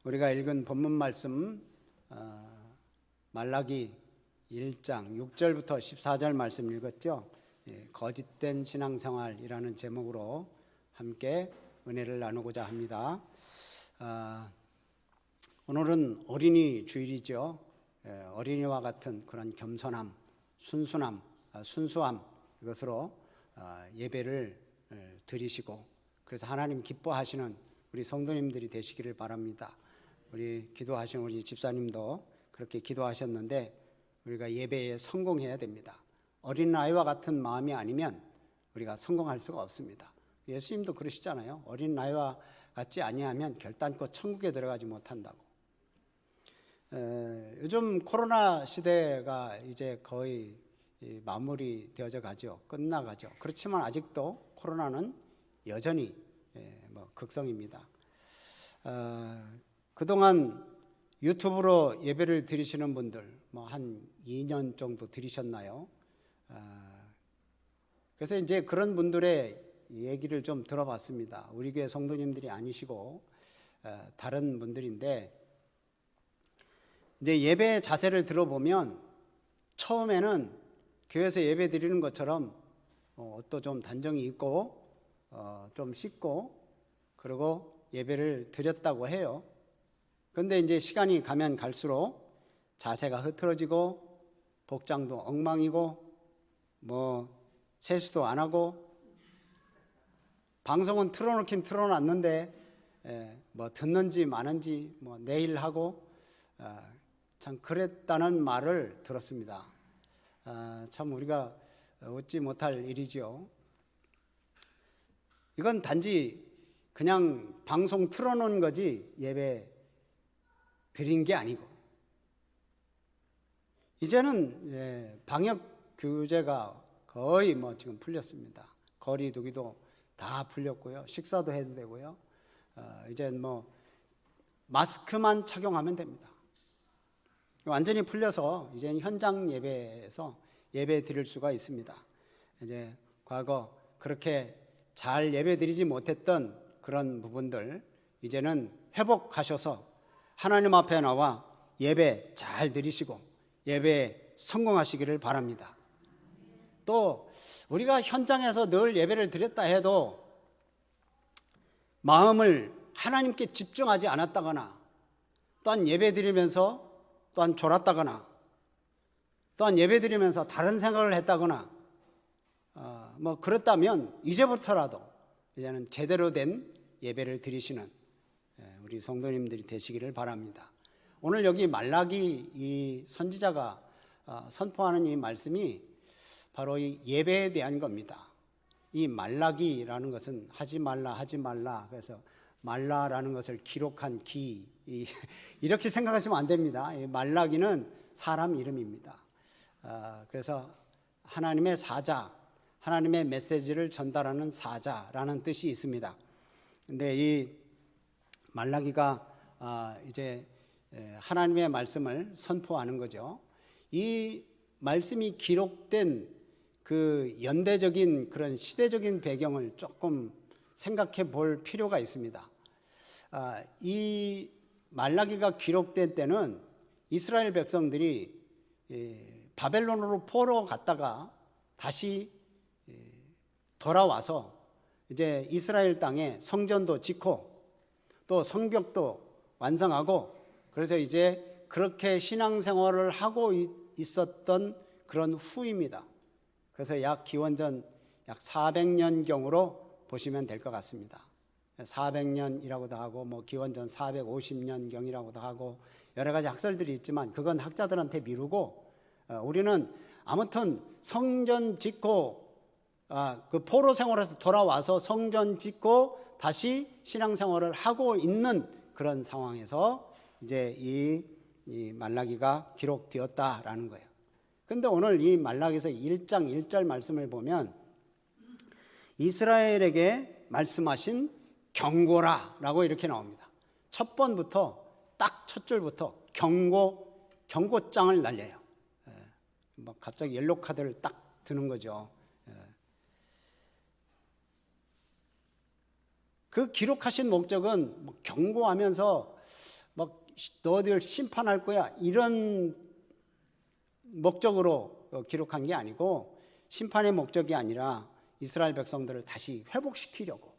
우리가 읽은 본문 말씀 말라기 1장 6절부터 14절 말씀 읽었죠. 거짓된 신앙생활이라는 제목으로 함께 은혜를 나누고자 합니다. 오늘은 어린이 주일이죠. 어린이와 같은 그런 겸손함, 순수함 이것으로 예배를 드리시고, 그래서 하나님 기뻐하시는 우리 성도님들이 되시기를 바랍니다. 우리 기도하신 우리 집사님도 그렇게 기도하셨는데, 우리가 예배에 성공해야 됩니다. 어린아이와 같은 마음이 아니면 우리가 성공할 수가 없습니다. 예수님도 그러시잖아요. 어린아이와 같지 아니하면 결단코 천국에 들어가지 못한다고. 요즘 코로나 시대가 이제 거의 마무리 되어져 가죠. 끝나가죠. 그렇지만 아직도 코로나는 여전히 극성입니다. 그동안 유튜브로 예배를 드리시는 분들 한 2년 정도 드리셨나요? 그래서 이제 그런 분들의 얘기를 좀 들어봤습니다. 우리 교회 성도님들이 아니시고 다른 분들인데, 이제 예배 자세를 들어보면 처음에는 교회에서 예배 드리는 것처럼 옷도 좀 단정히 입고 좀 씻고 그리고 예배를 드렸다고 해요. 그런데 이제 시간이 가면 갈수록 자세가 흐트러지고 복장도 엉망이고 세수도 안 하고, 방송은 틀어놓긴 틀어놨는데 듣는지 마는지 내일 하고, 참 그랬다는 말을 들었습니다. 참 우리가 웃지 못할 일이죠. 이건 단지 그냥 방송 틀어놓은 거지 예배 드린 게 아니고, 이제는 방역 규제가 거의 지금 풀렸습니다. 거리 두기도 다 풀렸고요. 식사도 해도 되고요. 이제 마스크만 착용하면 됩니다. 완전히 풀려서 이제는 현장 예배에서 예배 드릴 수가 있습니다. 이제 과거 그렇게 잘 예배 드리지 못했던 그런 부분들 이제는 회복하셔서 하나님 앞에 나와 예배 잘 드리시고 예배에 성공하시기를 바랍니다. 또 우리가 현장에서 늘 예배를 드렸다 해도 마음을 하나님께 집중하지 않았다거나, 또한 예배 드리면서 또한 졸았다거나, 또한 예배 드리면서 다른 생각을 했다거나 그렇다면 이제부터라도 이제는 제대로 된 예배를 드리시는 우리 성도님들이 되시기를 바랍니다. 오늘 여기 말라기 이 선지자가 선포하는 이 말씀이 바로 이 예배에 대한 겁니다. 이 말라기라는 것은 하지 말라, 그래서 말라라는 것을 기록한 기, 이렇게 생각하시면 안 됩니다. 이 말라기는 사람 이름입니다. 그래서 하나님의 사자, 하나님의 메시지를 전달하는 사자라는 뜻이 있습니다. 근데 이 말라기가 이제 하나님의 말씀을 선포하는 거죠. 이 말씀이 기록된 그 연대적인 그런 시대적인 배경을 조금 생각해 볼 필요가 있습니다. 이 말라기가 기록된 때는 이스라엘 백성들이 바벨론으로 포로 갔다가 다시 돌아와서 이제 이스라엘 땅에 성전도 짓고 또 성벽도 완성하고, 그래서 이제 그렇게 신앙생활을 하고 있었던 그런 후입니다. 그래서 기원전 약 400년경으로 보시면 될 것 같습니다. 400년이라고도 하고 기원전 450년경이라고도 하고 여러 가지 학설들이 있지만 그건 학자들한테 미루고, 우리는 아무튼 성전 짓고 그 포로 생활에서 돌아와서 성전 짓고 다시 신앙생활을 하고 있는 그런 상황에서 이제 이 말라기가 기록되었다라는 거예요. 그런데 오늘 이 말라기에서 1장 1절 말씀을 보면 이스라엘에게 말씀하신 경고라라고 이렇게 나옵니다. 첫 번부터 딱 첫 줄부터 경고장을 날려요. 갑자기 옐로 카드를 딱 드는 거죠. 그 기록하신 목적은 경고하면서 막 너희들 심판할 거야 이런 목적으로 기록한 게 아니고, 심판의 목적이 아니라 이스라엘 백성들을 다시 회복시키려고,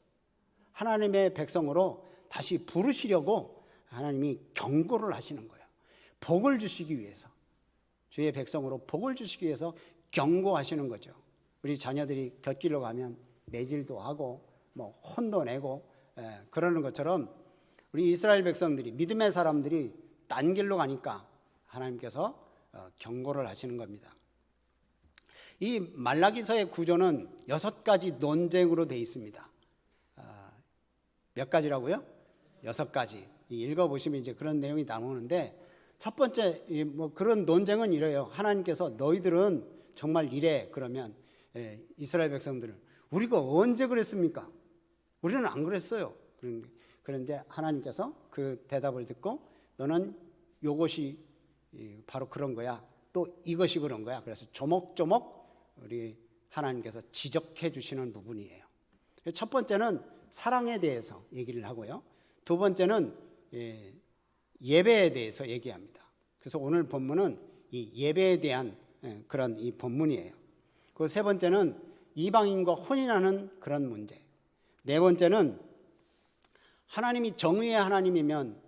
하나님의 백성으로 다시 부르시려고 하나님이 경고를 하시는 거예요. 복을 주시기 위해서, 주의 백성으로 복을 주시기 위해서 경고하시는 거죠. 우리 자녀들이 곁길로 가면 매질도 하고 뭐 혼도 내고 그러는 것처럼, 우리 이스라엘 백성들이, 믿음의 사람들이 딴 길로 가니까 하나님께서 경고를 하시는 겁니다. 이 말라기서의 구조는 6가지 논쟁으로 되어 있습니다. 몇 가지라고요? 6가지. 읽어보시면 이제 그런 내용이 나오는데, 첫 번째 뭐 그런 논쟁은 이래요. 하나님께서 너희들은 정말 이래. 그러면 이스라엘 백성들은 우리가 언제 그랬습니까? 우리는 안 그랬어요. 그런데 하나님께서 그 대답을 듣고, 너는 이것이 바로 그런 거야, 또 이것이 그런 거야. 그래서 조목조목 우리 하나님께서 지적해 주시는 부분이에요. 첫 번째는 사랑에 대해서 얘기를 하고요, 두 번째는 예배에 대해서 얘기합니다. 그래서 오늘 본문은 이 예배에 대한 그런 이 본문이에요. 그 세 번째는 이방인과 혼인하는 그런 문제. 네 번째는 하나님이 정의의 하나님이면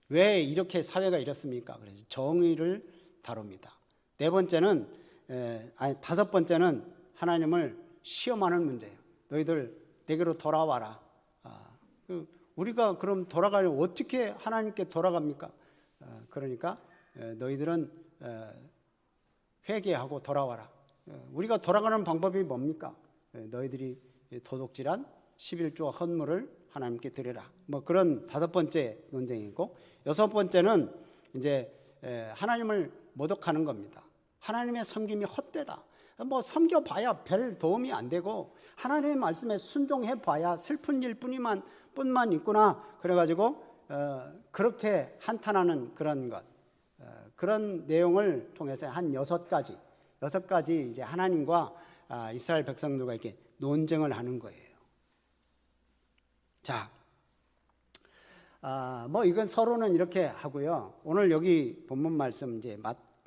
왜 이렇게 사회가 이렇습니까? 그래서 정의를 다룹니다. 네 번째는 다섯 번째는 하나님을 시험하는 문제예요. 너희들 내게로 돌아와라. 우리가 그럼 돌아가려면 어떻게 하나님께 돌아갑니까? 그러니까 너희들은 회개하고 돌아와라. 우리가 돌아가는 방법이 뭡니까? 너희들이 도둑질한 11조 헌물을 하나님께 드려라. 뭐 그런 다섯 번째 논쟁이고, 여섯 번째는 이제 하나님을 모독하는 겁니다. 하나님의 섬김이 헛되다. 뭐 섬겨봐야 별 도움이 안 되고, 하나님의 말씀에 순종해봐야 슬픈 일 뿐만 있구나. 그래가지고 그렇게 한탄하는 그런 것, 그런 내용을 통해서 한 6가지 이제 하나님과 이스라엘 백성들과 이렇게 논쟁을 하는 거예요. 자, 뭐 이건 서로는 이렇게 하고요. 오늘 여기 본문 말씀 이제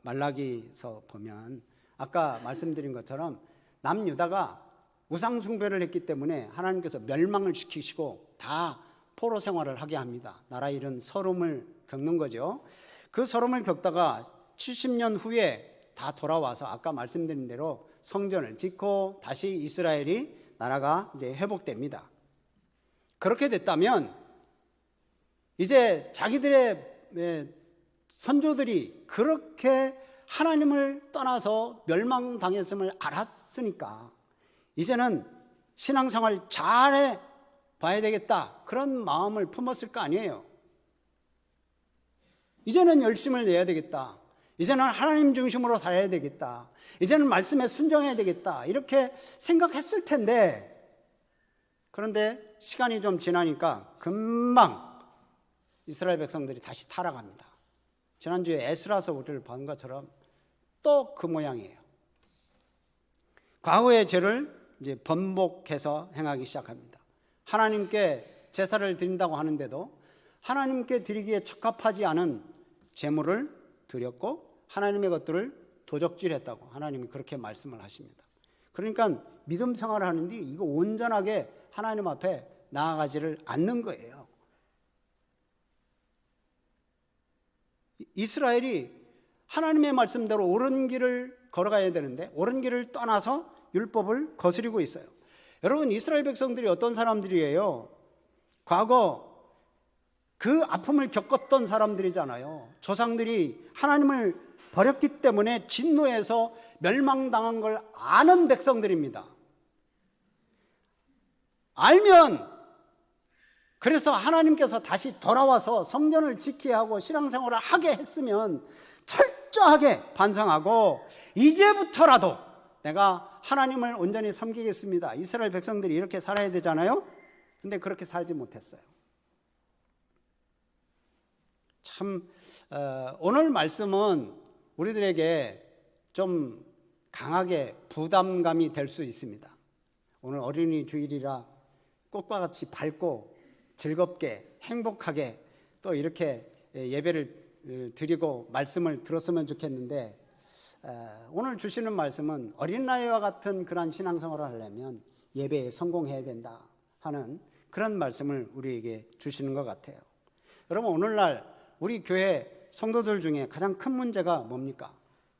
말라기서 보면 아까 말씀드린 것처럼 남유다가 우상 숭배를 했기 때문에 하나님께서 멸망을 시키시고 다 포로 생활을 하게 합니다. 나라 잃은 서름을 겪는 거죠. 그 서름을 겪다가 70년 후에 다 돌아와서 아까 말씀드린 대로 성전을 짓고 다시 이스라엘이 나라가 이제 회복됩니다. 그렇게 됐다면 이제 자기들의 선조들이 그렇게 하나님을 떠나서 멸망당했음을 알았으니까 이제는 신앙생활 잘해 봐야 되겠다, 그런 마음을 품었을 거 아니에요. 이제는 열심을 내야 되겠다, 이제는 하나님 중심으로 살아야 되겠다, 이제는 말씀에 순종해야 되겠다, 이렇게 생각했을 텐데, 그런데 시간이 좀 지나니까 금방 이스라엘 백성들이 다시 타락합니다. 지난주에 에스라서 우리를 본 것처럼 또 그 모양이에요. 과거의 죄를 이제 번복해서 행하기 시작합니다. 하나님께 제사를 드린다고 하는데도 하나님께 드리기에 적합하지 않은 제물을 드렸고 하나님의 것들을 도적질했다고 하나님이 그렇게 말씀을 하십니다. 그러니까 믿음 생활을 하는데 이거 온전하게 하나님 앞에 나아가지를 않는 거예요. 이스라엘이 하나님의 말씀대로 옳은 길을 걸어가야 되는데 옳은 길을 떠나서 율법을 거스리고 있어요. 여러분, 이스라엘 백성들이 어떤 사람들이에요? 과거 그 아픔을 겪었던 사람들이잖아요. 조상들이 하나님을 버렸기 때문에 진노해서 멸망당한 걸 아는 백성들입니다. 알면, 그래서 하나님께서 다시 돌아와서 성전을 지켜야 하고 신앙생활을 하게 했으면 철저하게 반성하고 이제부터라도 내가 하나님을 온전히 섬기겠습니다, 이스라엘 백성들이 이렇게 살아야 되잖아요. 근데 그렇게 살지 못했어요. 참 오늘 말씀은 우리들에게 좀 강하게 부담감이 될 수 있습니다. 오늘 어린이 주일이라 꽃과 같이 밝고 즐겁게 행복하게 또 이렇게 예배를 드리고 말씀을 들었으면 좋겠는데, 오늘 주시는 말씀은 어린아이와 같은 그런 신앙생활을 하려면 예배에 성공해야 된다 하는 그런 말씀을 우리에게 주시는 것 같아요. 여러분, 오늘날 우리 교회 성도들 중에 가장 큰 문제가 뭡니까?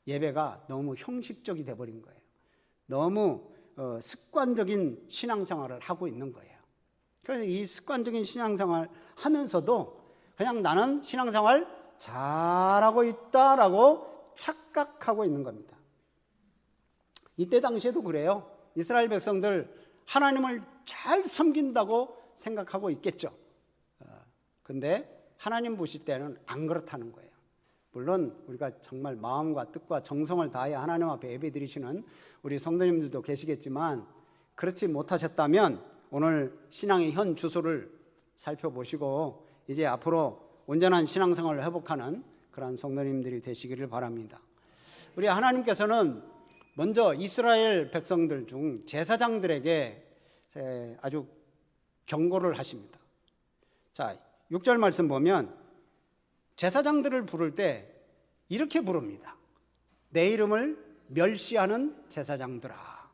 예배가 너무 형식적이 돼버린 거예요. 너무 습관적인 신앙생활을 하고 있는 거예요. 그래서 이 습관적인 신앙생활 하면서도 그냥 나는 신앙생활 잘하고 있다라고 착각하고 있는 겁니다. 이때 당시에도 그래요. 이스라엘 백성들 하나님을 잘 섬긴다고 생각하고 있겠죠. 근데 하나님 보실 때는 안 그렇다는 거예요. 물론 우리가 정말 마음과 뜻과 정성을 다해 하나님 앞에 예배 드리시는 우리 성도님들도 계시겠지만, 그렇지 못하셨다면 오늘 신앙의 현 주소를 살펴보시고 이제 앞으로 온전한 신앙생활을 회복하는 그런 성도님들이 되시기를 바랍니다. 우리 하나님께서는 먼저 이스라엘 백성들 중 제사장들에게 아주 경고를 하십니다. 자, 6절 말씀 보면 제사장들을 부를 때 이렇게 부릅니다. 내 이름을 멸시하는 제사장들아.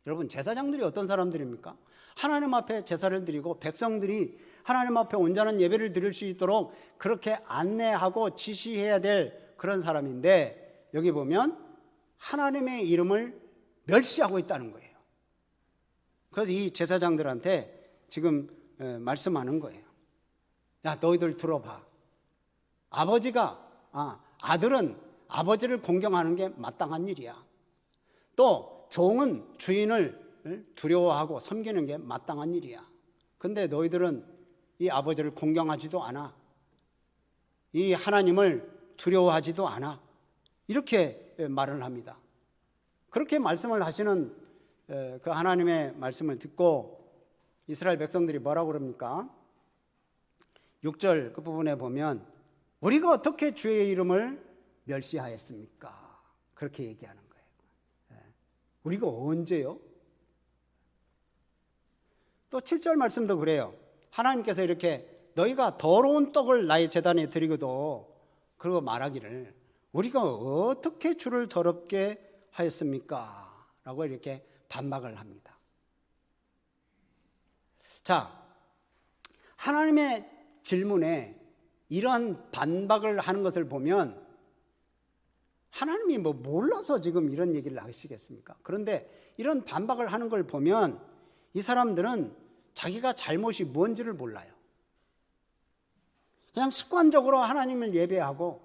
여러분, 제사장들이 어떤 사람들입니까? 하나님 앞에 제사를 드리고 백성들이 하나님 앞에 온전한 예배를 드릴 수 있도록 그렇게 안내하고 지시해야 될 그런 사람인데, 여기 보면 하나님의 이름을 멸시하고 있다는 거예요. 그래서 이 제사장들한테 지금 말씀하는 거예요. 야, 너희들 들어봐. 아들은 아버지를 공경하는 게 마땅한 일이야. 또 종은 주인을 두려워하고 섬기는 게 마땅한 일이야. 근데 너희들은 이 아버지를 공경하지도 않아. 이 하나님을 두려워하지도 않아. 이렇게 말을 합니다. 그렇게 말씀을 하시는 그 하나님의 말씀을 듣고 이스라엘 백성들이 뭐라고 그럽니까? 6절 끝부분에 보면 우리가 어떻게 주의 이름을 멸시하였습니까? 그렇게 얘기하는 거예요. 우리가 언제요? 또 7절 말씀도 그래요. 하나님께서 이렇게 너희가 더러운 떡을 나의 제단에 드리고도, 그리고 말하기를 우리가 어떻게 주를 더럽게 하였습니까? 라고 이렇게 반박을 합니다. 자, 하나님의 질문에 이러한 반박을 하는 것을 보면 하나님이 몰라서 지금 이런 얘기를 하시겠습니까? 그런데 이런 반박을 하는 걸 보면 이 사람들은 자기가 잘못이 뭔지를 몰라요. 그냥 습관적으로 하나님을 예배하고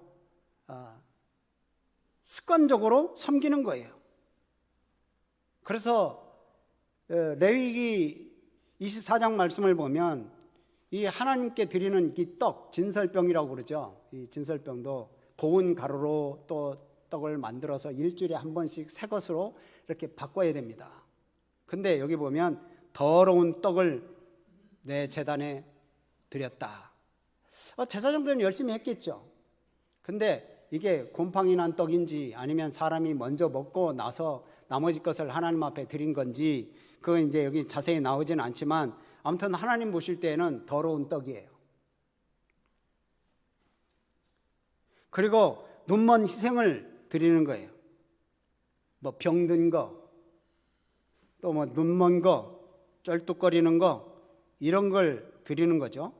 습관적으로 섬기는 거예요. 그래서 레위기 24장 말씀을 보면 이 하나님께 드리는 이 떡, 진설병이라고 그러죠. 이 진설병도 고운 가루로 또 떡을 만들어서 일주일에 한 번씩 새 것으로 이렇게 바꿔야 됩니다. 근데 여기 보면 더러운 떡을 내 제단에 드렸다. 제사장들은 열심히 했겠죠. 근데 이게 곰팡이 난 떡인지 아니면 사람이 먼저 먹고 나서 나머지 것을 하나님 앞에 드린 건지, 그건 이제 여기 자세히 나오지는 않지만 아무튼 하나님 보실 때에는 더러운 떡이에요. 그리고 눈먼 희생을 드리는 거예요. 병든 거, 또 눈먼 거, 쩔뚝거리는 거, 이런 걸 드리는 거죠.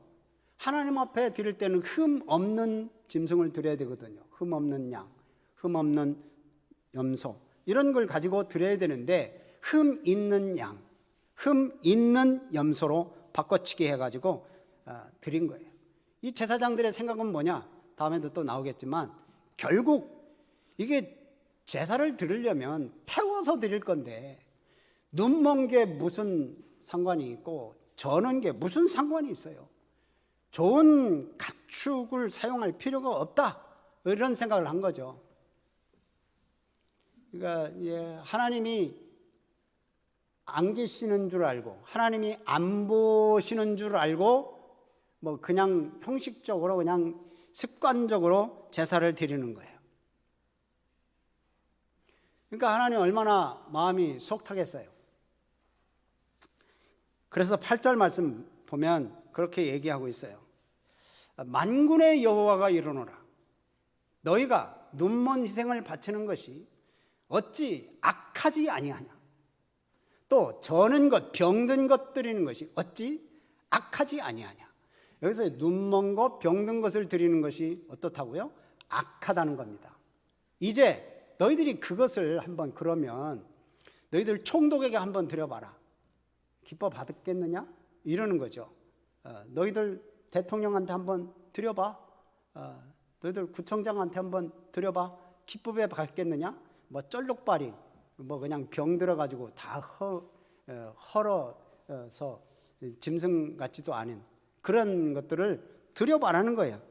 하나님 앞에 드릴 때는 흠 없는 짐승을 드려야 되거든요. 흠 없는 양, 흠 없는 염소, 이런 걸 가지고 드려야 되는데 흠 있는 양, 흠 있는 염소로 바꿔치기 해가지고 드린 거예요. 이 제사장들의 생각은 뭐냐? 다음에도 또 나오겠지만 결국 이게 제사를 드리려면 태워서 드릴 건데 눈먼 게 무슨 상관이 있고 저는 게 무슨 상관이 있어요. 좋은 가축을 사용할 필요가 없다, 이런 생각을 한 거죠. 그러니까 하나님이 안 계시는 줄 알고, 하나님이 안 보시는 줄 알고 그냥 형식적으로 그냥 습관적으로 제사를 드리는 거예요. 그러니까 하나님 얼마나 마음이 속타겠어요. 그래서 8절 말씀 보면 그렇게 얘기하고 있어요. 만군의 여호와가 이르노라. 너희가 눈먼 희생을 바치는 것이 어찌 악하지 아니하냐. 또 저는 것 병든 것 드리는 것이 어찌 악하지 아니하냐. 여기서 눈먼 것 병든 것을 드리는 것이 어떻다고요? 악하다는 겁니다. 이제 너희들이 그것을 한번 그러면 너희들 총독에게 한번 드려봐라. 기뻐 받겠느냐? 이러는 거죠. 너희들 대통령한테 한번 드려봐. 너희들 구청장한테 한번 드려봐. 기쁨에 받겠느냐? 뭐 쩔룩발이 뭐 그냥 병 들어가지고 다 헐어서 짐승 같지도 않은 그런 것들을 드려봐라는 거예요.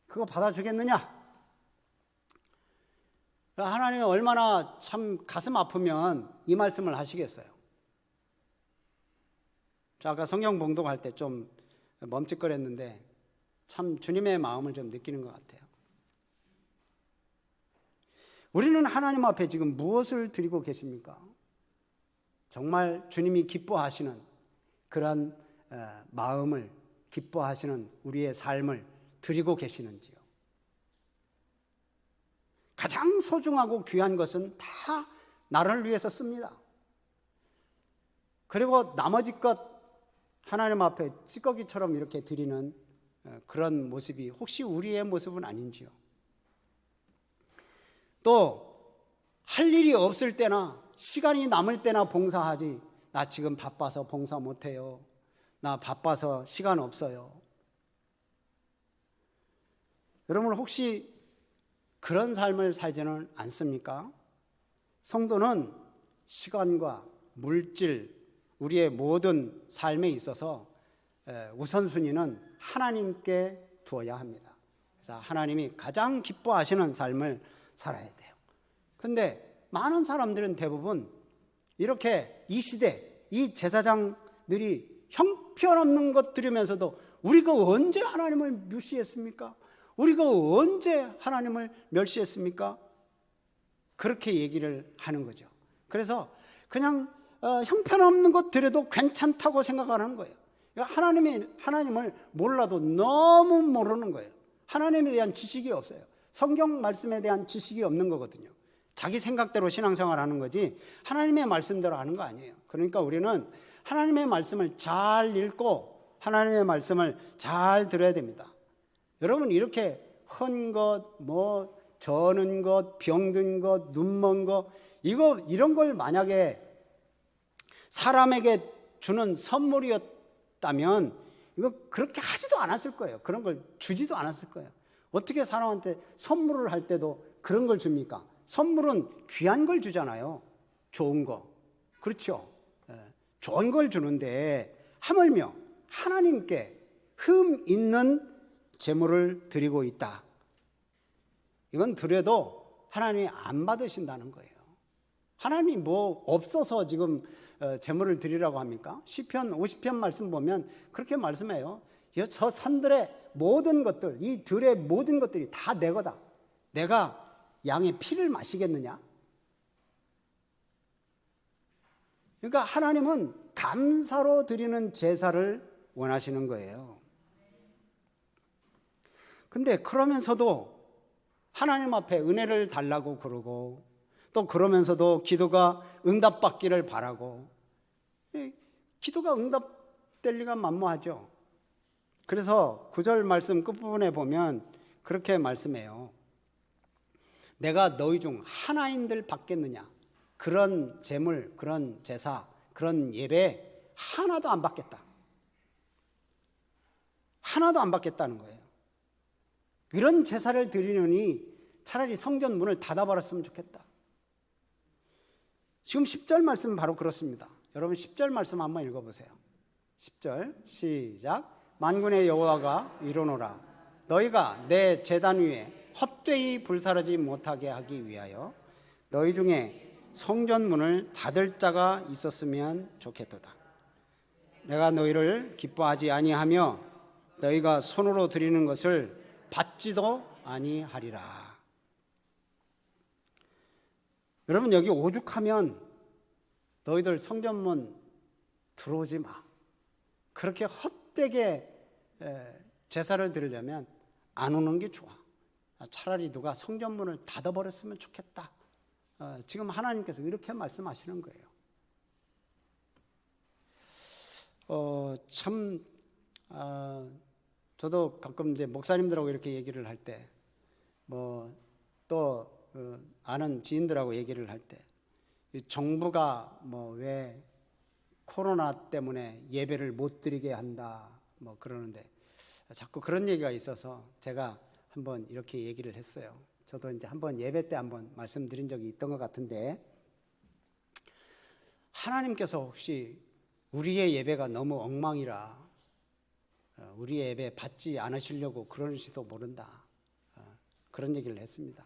그거 받아주겠느냐? 하나님이 얼마나 참 가슴 아프면 이 말씀을 하시겠어요. 자, 아까 성경 봉독할 때 좀 멈칫거렸는데 참 주님의 마음을 좀 느끼는 것 같아요. 우리는 하나님 앞에 지금 무엇을 드리고 계십니까? 정말 주님이 기뻐하시는 그런 마음을, 기뻐하시는 우리의 삶을 드리고 계시는지요? 가장 소중하고 귀한 것은 다 나를 위해서 씁니다. 그리고 나머지 것 하나님 앞에 찌꺼기처럼 이렇게 드리는 그런 모습이 혹시 우리의 모습은 아닌지요? 또 할 일이 없을 때나 시간이 남을 때나 봉사하지. 나 지금 바빠서 봉사 못해요. 나 바빠서 시간 없어요. 여러분 혹시 그런 삶을 살지는 않습니까? 성도는 시간과 물질, 우리의 모든 삶에 있어서 우선순위는 하나님께 두어야 합니다. 그래서 하나님이 가장 기뻐하시는 삶을 살아야 돼요. 근데 많은 사람들은 대부분 이렇게 이 시대, 이 제사장들이 형편없는 것 들으면서도 우리가 언제 하나님을 무시했습니까? 우리가 언제 하나님을 멸시했습니까? 그렇게 얘기를 하는 거죠. 그래서 그냥 형편없는 것 드려도 괜찮다고 생각하는 거예요. 하나님을 몰라도 너무 모르는 거예요. 하나님에 대한 지식이 없어요. 성경 말씀에 대한 지식이 없는 거거든요. 자기 생각대로 신앙생활 하는 거지 하나님의 말씀대로 하는 거 아니에요. 그러니까 우리는 하나님의 말씀을 잘 읽고 하나님의 말씀을 잘 들어야 됩니다. 여러분 이렇게 헌 것, 뭐 저는 것, 병든 것, 눈먼 것 이런 걸 만약에 사람에게 주는 선물이었다면 이거 그렇게 하지도 않았을 거예요. 그런 걸 주지도 않았을 거예요. 어떻게 사람한테 선물을 할 때도 그런 걸 줍니까? 선물은 귀한 걸 주잖아요. 좋은 거. 그렇죠. 좋은 걸 주는데 하물며 하나님께 흠 있는 제물을 드리고 있다. 이건 드려도 하나님이 안 받으신다는 거예요. 하나님이 뭐 없어서 지금 제물을 드리라고 합니까? 시편 50편 말씀 보면 그렇게 말씀해요. 저 산들의 모든 것들, 이 들의 모든 것들이 다 내 거다. 내가 양의 피를 마시겠느냐? 그러니까 하나님은 감사로 드리는 제사를 원하시는 거예요. 근데 그러면서도 하나님 앞에 은혜를 달라고 그러고 또 그러면서도 기도가 응답받기를 바라고 기도가 응답될 리가 만무하죠. 그래서 9절 말씀 끝부분에 보면 그렇게 말씀해요. 내가 너희 중 하나인들 받겠느냐? 그런 제물, 그런 제사, 그런 예배 하나도 안 받겠다. 하나도 안 받겠다는 거예요. 이런 제사를 드리느니 차라리 성전 문을 닫아버렸으면 좋겠다. 지금 10절 말씀은 바로 그렇습니다. 여러분 10절 말씀 한번 읽어보세요. 10절 시작. 만군의 여호와가 이르노라. 너희가 내 제단 위에 헛되이 불사르지 못하게 하기 위하여 너희 중에 성전 문을 닫을 자가 있었으면 좋겠도다. 내가 너희를 기뻐하지 아니하며 너희가 손으로 드리는 것을 받지도 아니하리라. 여러분 여기 오죽하면 너희들 성전문 들어오지 마. 그렇게 헛되게 제사를 드리려면 안 오는 게 좋아. 차라리 누가 성전문을 닫아버렸으면 좋겠다. 지금 하나님께서 이렇게 말씀하시는 거예요. 저도 가끔 이제 목사님들하고 이렇게 얘기를 할 때, 또 아는 지인들하고 얘기를 할 때, 정부가 왜 코로나 때문에 예배를 못 드리게 한다 그러는데, 자꾸 그런 얘기가 있어서 제가 한번 이렇게 얘기를 했어요. 저도 이제 한번 예배 때 한번 말씀드린 적이 있던 것 같은데, 하나님께서 혹시 우리의 예배가 너무 엉망이라 우리의 예배 받지 않으시려고 그러실지도 모른다. 그런 얘기를 했습니다.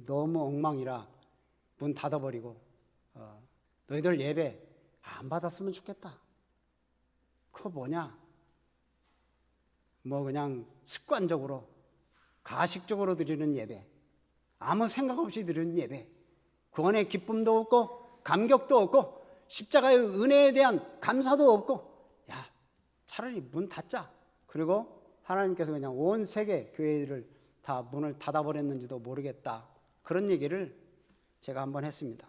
너무 엉망이라 문 닫아버리고 너희들 예배 안 받았으면 좋겠다. 그거 뭐냐? 그냥 습관적으로 가식적으로 드리는 예배, 아무 생각 없이 드리는 예배, 구원의 기쁨도 없고 감격도 없고 십자가의 은혜에 대한 감사도 없고, 차라리 문 닫자. 그리고 하나님께서 그냥 온 세계 교회를 다 문을 닫아버렸는지도 모르겠다. 그런 얘기를 제가 한번 했습니다.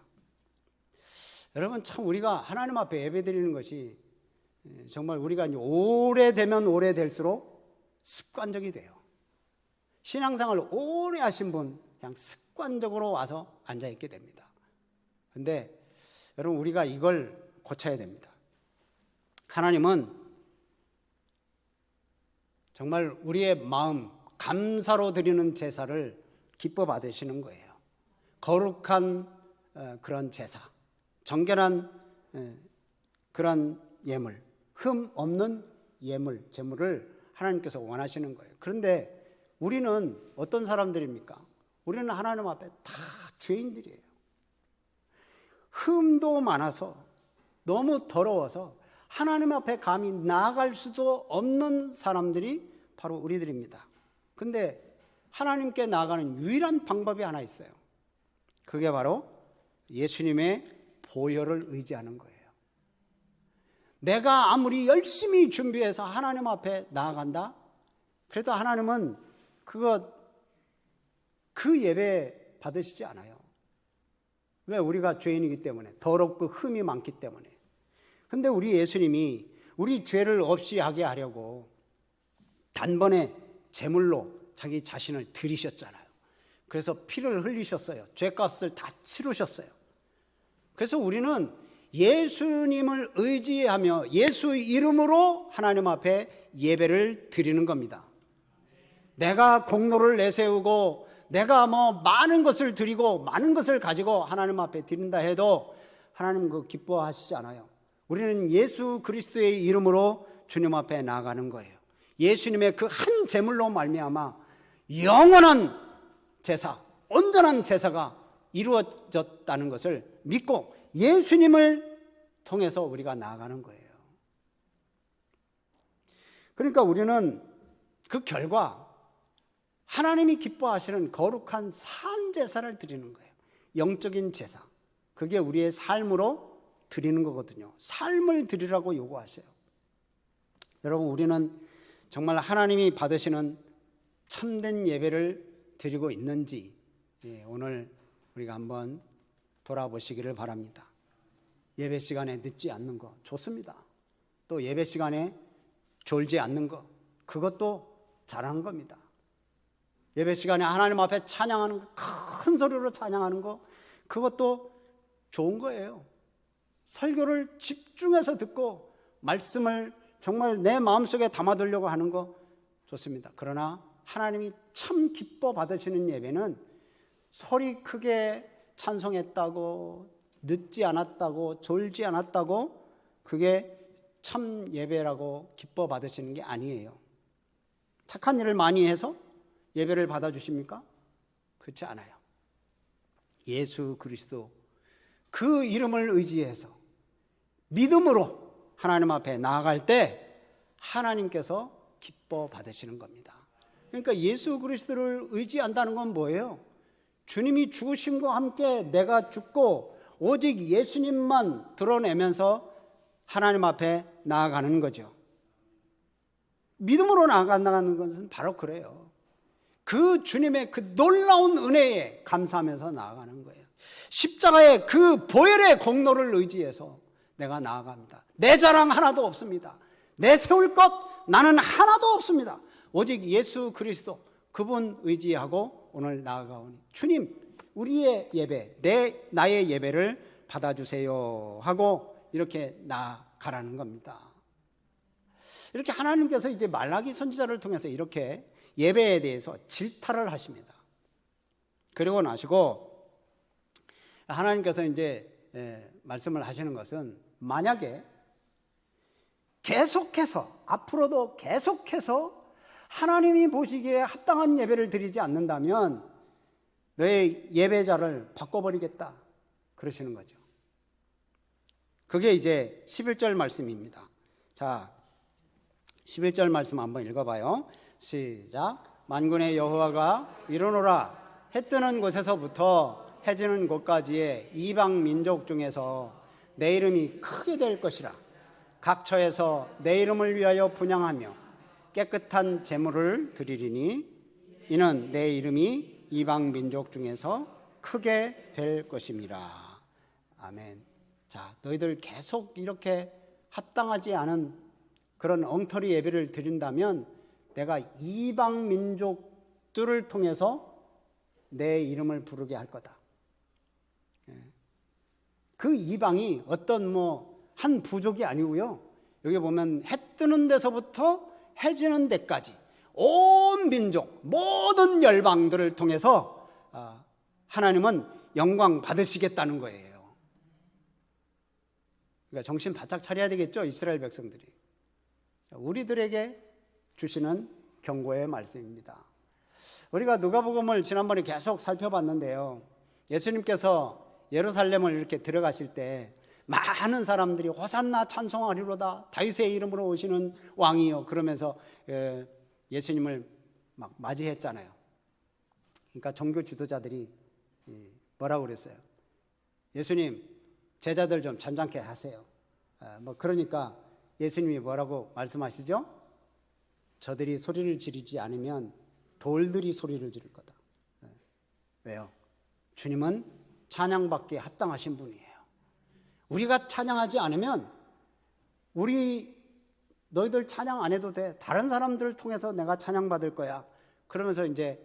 여러분, 참 우리가 하나님 앞에 예배드리는 것이 정말 우리가 오래되면 오래될수록 습관적이 돼요. 신앙생활을 오래 하신 분 그냥 습관적으로 와서 앉아있게 됩니다. 그런데 여러분, 우리가 이걸 고쳐야 됩니다. 하나님은 정말 우리의 마음, 감사로 드리는 제사를 기뻐 받으시는 거예요. 거룩한 그런 제사, 정결한 그런 예물, 흠 없는 예물, 제물을 하나님께서 원하시는 거예요. 그런데 우리는 어떤 사람들입니까? 우리는 하나님 앞에 다 죄인들이에요. 흠도 많아서 너무 더러워서 하나님 앞에 감히 나아갈 수도 없는 사람들이 바로 우리들입니다. 근데 하나님께 나아가는 유일한 방법이 하나 있어요. 그게 바로 예수님의 보혈을 의지하는 거예요. 내가 아무리 열심히 준비해서 하나님 앞에 나아간다? 그래도 하나님은 그 예배 받으시지 않아요. 왜? 우리가 죄인이기 때문에, 더럽고 흠이 많기 때문에. 근데 우리 예수님이 우리 죄를 없이 하게 하려고 단번에 제물로 자기 자신을 드리셨잖아요. 그래서 피를 흘리셨어요. 죄값을 다 치르셨어요. 그래서 우리는 예수님을 의지하며 예수 이름으로 하나님 앞에 예배를 드리는 겁니다. 내가 공로를 내세우고 내가 많은 것을 드리고 많은 것을 가지고 하나님 앞에 드린다 해도 하나님 그거 기뻐하시지 않아요. 우리는 예수 그리스도의 이름으로 주님 앞에 나아가는 거예요. 예수님의 그 한 제물로 말미암아 영원한 제사, 온전한 제사가 이루어졌다는 것을 믿고 예수님을 통해서 우리가 나아가는 거예요. 그러니까 우리는 그 결과 하나님이 기뻐하시는 거룩한 산 제사를 드리는 거예요. 영적인 제사. 그게 우리의 삶으로 드리는 거거든요. 삶을 드리라고 요구하세요. 여러분, 우리는 정말 하나님이 받으시는 참된 예배를 드리고 있는지 오늘 우리가 한번 돌아보시기를 바랍니다. 예배 시간에 늦지 않는 거 좋습니다. 또 예배 시간에 졸지 않는 거, 그것도 잘하는 겁니다. 예배 시간에 하나님 앞에 찬양하는 거, 큰 소리로 찬양하는 거, 그것도 좋은 거예요. 설교를 집중해서 듣고 말씀을 정말 내 마음속에 담아두려고 하는 거 좋습니다. 그러나 하나님이 참 기뻐 받으시는 예배는 소리 크게 찬송했다고, 늦지 않았다고, 졸지 않았다고 그게 참 예배라고 기뻐 받으시는 게 아니에요. 착한 일을 많이 해서 예배를 받아주십니까? 그렇지 않아요. 예수 그리스도 그 이름을 의지해서 믿음으로 하나님 앞에 나아갈 때 하나님께서 기뻐 받으시는 겁니다. 그러니까 예수 그리스도를 의지한다는 건 뭐예요? 주님이 죽으심과 함께 내가 죽고 오직 예수님만 드러내면서 하나님 앞에 나아가는 거죠. 믿음으로 나아가는 것은 바로 그래요. 그 주님의 그 놀라운 은혜에 감사하면서 나아가는 거예요. 십자가의 그 보혈의 공로를 의지해서 내가 나아갑니다. 내 자랑 하나도 없습니다. 내 세울 것 나는 하나도 없습니다. 오직 예수 그리스도 그분 의지하고 오늘 나아가오니 주님 우리의 예배 나의 예배를 받아주세요 하고 이렇게 나아가라는 겁니다. 이렇게 하나님께서 이제 말라기 선지자를 통해서 이렇게 예배에 대해서 질타를 하십니다. 그리고 나시고 하나님께서 이제 말씀을 하시는 것은 만약에 계속해서 앞으로도 계속해서 하나님이 보시기에 합당한 예배를 드리지 않는다면 너의 예배자를 바꿔버리겠다 그러시는 거죠. 그게 이제 11절 말씀입니다. 자, 11절 말씀 한번 읽어봐요. 시작. 만군의 여호와가 이르노라 해 뜨는 곳에서부터 해 지는 곳까지의 이방 민족 중에서 내 이름이 크게 될 것이라. 각 처에서 내 이름을 위하여 분향하며 깨끗한 제물을 드리리니 이는 내 이름이 이방 민족 중에서 크게 될 것임이라. 아멘. 자, 너희들 계속 이렇게 합당하지 않은 그런 엉터리 예배를 드린다면 내가 이방 민족들을 통해서 내 이름을 부르게 할 거다. 그 이방이 어떤 한 부족이 아니고요. 여기 보면 해 뜨는 데서부터 해 지는 데까지 온 민족 모든 열방들을 통해서 하나님은 영광 받으시겠다는 거예요. 그러니까 정신 바짝 차려야 되겠죠, 이스라엘 백성들이. 우리들에게 주시는 경고의 말씀입니다. 우리가 누가복음을 지난번에 계속 살펴봤는데요. 예수님께서 예루살렘을 이렇게 들어가실 때 많은 사람들이 호산나 찬송하리로다 다윗의 이름으로 오시는 왕이요 그러면서 예수님을 막 맞이했잖아요. 그러니까 종교 지도자들이 뭐라고 그랬어요? 예수님 제자들 좀 잠잠케 하세요. 그러니까 예수님이 뭐라고 말씀하시죠? 저들이 소리를 지르지 않으면 돌들이 소리를 지를 거다. 왜요? 주님은 찬양받기에 합당하신 분이에요. 우리가 찬양하지 않으면 너희들 찬양 안 해도 돼. 다른 사람들을 통해서 내가 찬양받을 거야. 그러면서 이제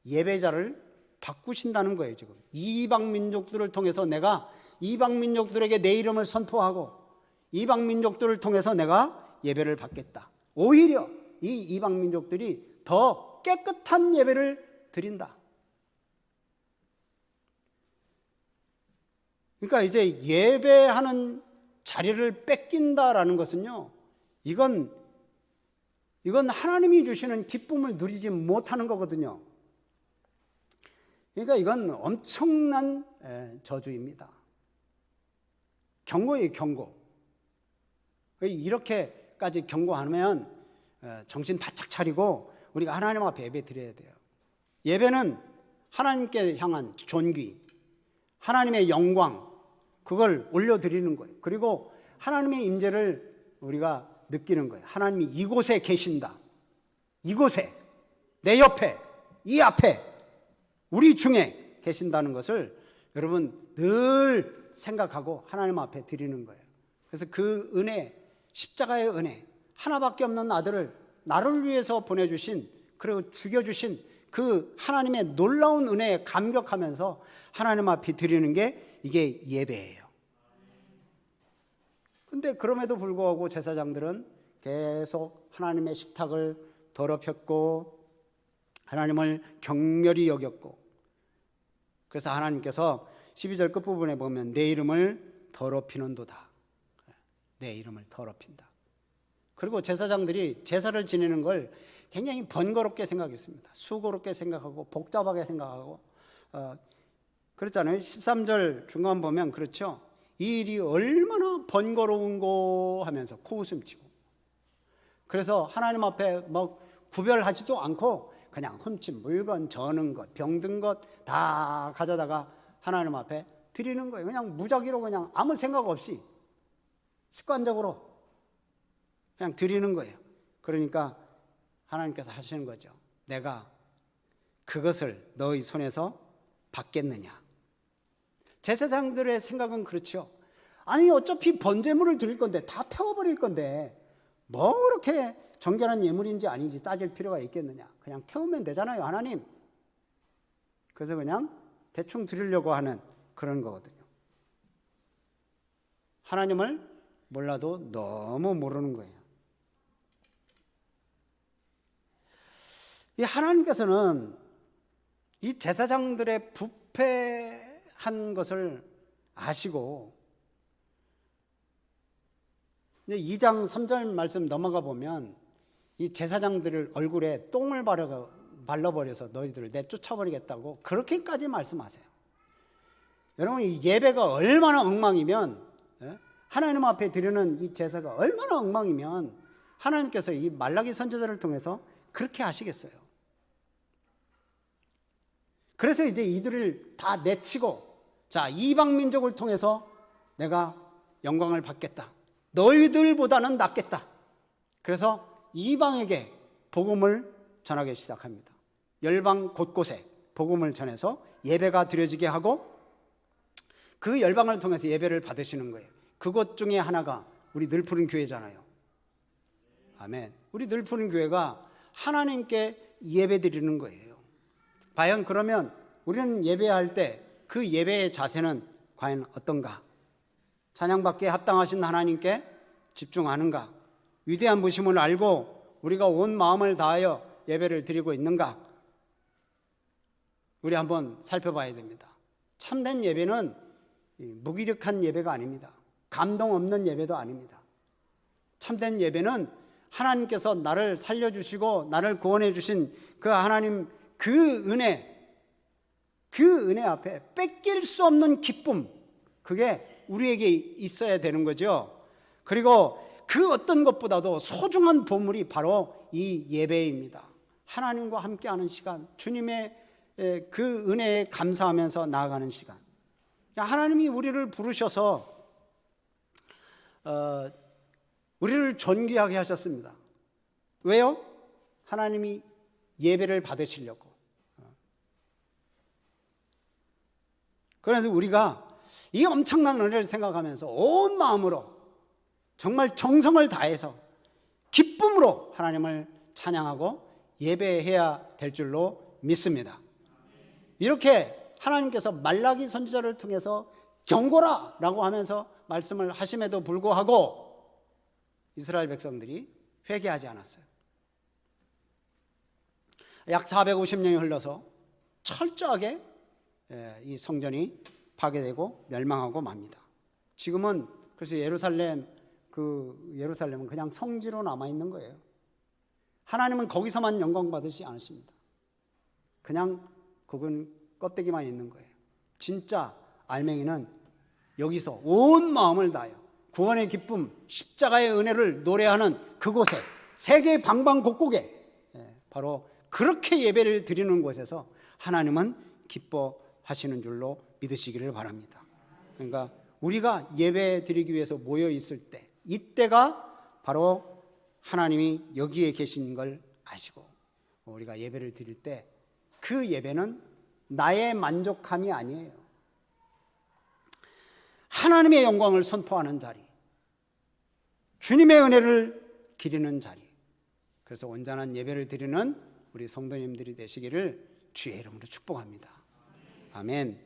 예배자를 바꾸신다는 거예요. 지금 이방 민족들을 통해서 내가 이방 민족들에게 내 이름을 선포하고 이방 민족들을 통해서 내가 예배를 받겠다. 오히려 이 이방 민족들이 더 깨끗한 예배를 드린다. 그러니까 이제 예배하는 자리를 뺏긴다라는 것은요, 이건 하나님이 주시는 기쁨을 누리지 못하는 거거든요. 그러니까 이건 엄청난 저주입니다. 경고예요, 경고. 이렇게까지 경고하면 정신 바짝 차리고 우리가 하나님 앞에 예배 드려야 돼요. 예배는 하나님께 향한 존귀, 하나님의 영광, 그걸 올려드리는 거예요. 그리고 하나님의 임재를 우리가 느끼는 거예요. 하나님이 이곳에 계신다. 이곳에, 내 옆에, 이 앞에, 우리 중에 계신다는 것을 여러분 늘 생각하고 하나님 앞에 드리는 거예요. 그래서 그 은혜, 십자가의 은혜, 하나밖에 없는 아들을 나를 위해서 보내주신, 그리고 죽여주신 그 하나님의 놀라운 은혜에 감격하면서 하나님 앞에 드리는 게 이게 예배예요. 근데 그럼에도 불구하고 제사장들은 계속 하나님의 식탁을 더럽혔고 하나님을 경멸히 여겼고, 그래서 하나님께서 12절 끝부분에 보면 내 이름을 더럽히는도다. 내 이름을 더럽힌다. 그리고 제사장들이 제사를 지내는 걸 굉장히 번거롭게 생각했습니다. 수고롭게 생각하고 복잡하게 생각하고 그렇잖아요. 13절 중간 보면 그렇죠. 이 일이 얼마나 번거로운고 하면서 코웃음 치고, 그래서 하나님 앞에 구별하지도 않고 그냥 훔친 물건, 저는 것, 병든 것 다 가져다가 하나님 앞에 드리는 거예요. 그냥 무작위로 그냥 아무 생각 없이 습관적으로 그냥 드리는 거예요. 그러니까 하나님께서 하시는 거죠. 내가 그것을 너희 손에서 받겠느냐. 제사장들의 생각은 그렇죠. 아니 어차피 번제물을 드릴 건데 다 태워버릴 건데 뭐 그렇게 정결한 예물인지 아닌지 따질 필요가 있겠느냐. 그냥 태우면 되잖아요, 하나님. 그래서 그냥 대충 드리려고 하는 그런 거거든요. 하나님을 몰라도 너무 모르는 거예요. 이 하나님께서는 이 제사장들의 부패한 것을 아시고 2장 3절 말씀 넘어가 보면 이 제사장들을 얼굴에 똥을 발라버려서 너희들을 내쫓아버리겠다고 그렇게까지 말씀하세요. 여러분 이 예배가 얼마나 엉망이면, 하나님 앞에 드리는 이 제사가 얼마나 엉망이면 하나님께서 이 말라기 선지자를 통해서 그렇게 하시겠어요. 그래서 이제 이들을 다 내치고, 자, 이방 민족을 통해서 내가 영광을 받겠다. 너희들보다는 낫겠다. 그래서 이방에게 복음을 전하기 시작합니다. 열방 곳곳에 복음을 전해서 예배가 드려지게 하고 그 열방을 통해서 예배를 받으시는 거예요. 그것 중에 하나가 우리 늘푸른 교회잖아요. 아멘. 우리 늘푸른 교회가 하나님께 예배 드리는 거예요. 과연 그러면 우리는 예배할 때 그 예배의 자세는 과연 어떤가? 찬양받기에 합당하신 하나님께 집중하는가? 위대한 부심을 알고 우리가 온 마음을 다하여 예배를 드리고 있는가? 우리 한번 살펴봐야 됩니다. 참된 예배는 무기력한 예배가 아닙니다. 감동 없는 예배도 아닙니다. 참된 예배는 하나님께서 나를 살려주시고 나를 구원해 주신 그 하나님 그 은혜 앞에 뺏길 수 없는 기쁨, 그게 우리에게 있어야 되는 거죠. 그리고 그 어떤 것보다도 소중한 보물이 바로 이 예배입니다. 하나님과 함께하는 시간, 주님의 그 은혜에 감사하면서 나아가는 시간. 하나님이 우리를 부르셔서 우리를 존귀하게 하셨습니다. 왜요? 하나님이 예배를 받으시려고. 그래서 우리가 이 엄청난 은혜를 생각하면서 온 마음으로 정말 정성을 다해서 기쁨으로 하나님을 찬양하고 예배해야 될 줄로 믿습니다. 이렇게 하나님께서 말라기 선지자를 통해서 경고라 라고 하면서 말씀을 하심에도 불구하고 이스라엘 백성들이 회개하지 않았어요. 약 450년이 흘러서 철저하게 이 성전이 파괴되고 멸망하고 맙니다. 지금은 그래서 예루살렘은 그냥 성지로 남아있는 거예요. 하나님은 거기서만 영광 받으시지 않으십니다. 그냥 그건 껍데기만 있는 거예요. 진짜 알맹이는 여기서 온 마음을 다하여 구원의 기쁨, 십자가의 은혜를 노래하는 그곳에, 세계 방방곡곡에 바로 그렇게 예배를 드리는 곳에서 하나님은 기뻐하시는 줄로 믿으시기를 바랍니다. 그러니까 우리가 예배 드리기 위해서 모여 있을 때, 이때가 바로 하나님이 여기에 계신 걸 아시고 우리가 예배를 드릴 때 그 예배는 나의 만족함이 아니에요. 하나님의 영광을 선포하는 자리, 주님의 은혜를 기리는 자리. 그래서 온전한 예배를 드리는 우리 성도님들이 되시기를 주의 이름으로 축복합니다. 아멘.